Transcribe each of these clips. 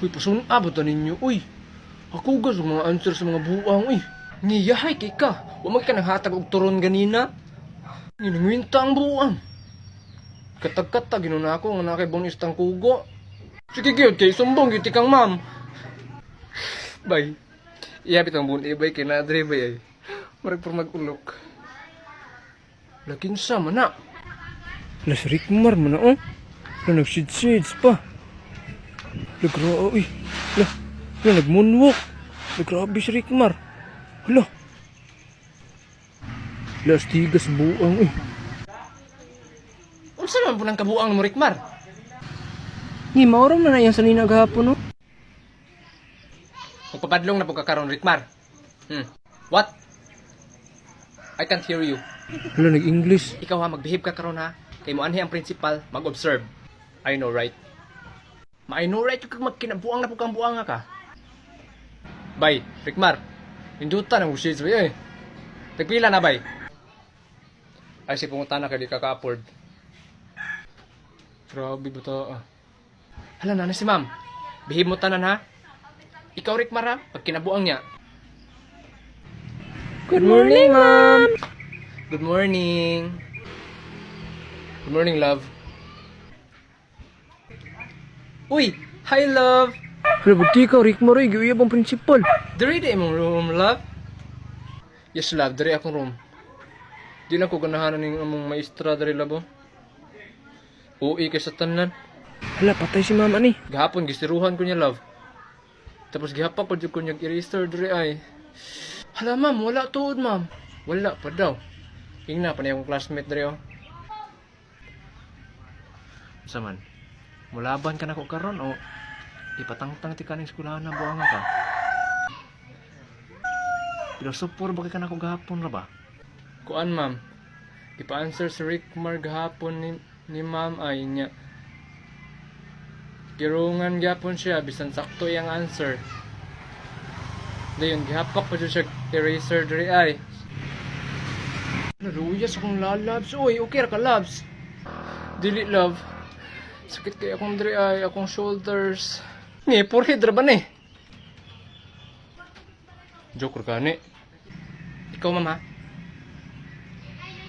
Uy, pasun abot na ninyo, uy. Ako gas ang mga answer sa mga buang, uy. Niyahay kay ka. Huwag ka nanghatag og turon ganina. Ninangwinta ang buang. Katag-katag, ginuna ako nga nakay bonus tang kugo. Sige gyud kay sumbong gyud kang ma'am. Bay. Iyabit ang buong ibay kay nadre bay ay. Marag por mag-ulok. Lakin sa mana. Las Rickmar mana oh. Na nagsid-sids pa. Lagra uy. La nagmoonwalk. Grabe si Rickmar. Hala. Las tigas buang uy. Unsa man po nang kabuang mo Rickmar? Ni mauram na na yan sa nina gahapon no. Magpapadlong na po ka karon Rickmar. What? I can't hear you. Hala nag-English. Ikaw ha, magbehave ka karon ha. Kay mo anhi ang principal, mag-observe. I know right. I know right kag magkinabuang na po kang buang ka. Bay, Rickmar. Indutan ang usis bay eh. Tagpila na bay. Ay si pumunta na kay di ka ka-afford. Grabe ba ta? Hala na si ma'am. Behave mo tanan ha. Ikaw Rickmar ha, pag kinabuang niya. Good morning, ma'am. Good morning. Good morning, love. Uy, hi love. Hala buti ka Rickmar ay giuyab ang principal. Diri di imong room, love. Yes, love, diri akong room. Di lang ko ganahan ning among maestra diri labo. Uy, kay sa tanan. Hala patay si mama ni. Gahapon gisiruhan ko niya, love. Tapos gihapak ko jud ko niya eraser diri ay. Hala ma'am, wala tuod ma'am. Wala pa daw. Ingna pa niya akong classmate diri oh. Saman. Mulaban ka na ko karon o ipatangtang ti kaning eskwelahan na buanga ka. Pilosopor ba kay ka na ko gahapon ra ba? Kuan ma'am. Ipa-answer si Rickmar gahapon ni ma'am ay nya. Kirungan gyapon siya bisan sakto iyang answer. Dayon gihapak pa siya eraser diri ay. Naruyas akong lalabs. Uy, okay ra ka labs. Dili love. Sakit kay akong diri ay, akong shoulders. Ni forehead ra ba ni? Joke ra ni. Ikaw mama.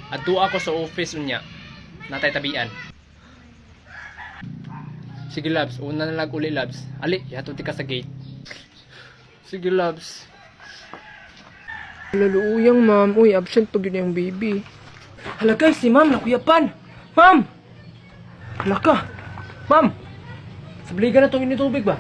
Adto ako sa office unya. Natay tabian. Sige labs, una na lang uli labs. Ali, yato ti ka sa gate. Sige labs. Laluyang ma'am. Uy absent pag yun yung baby. Hala guys si ma'am nakuyapan. Ma'am. Hala ka. Ma'am. Sabligan na itong initubig ba?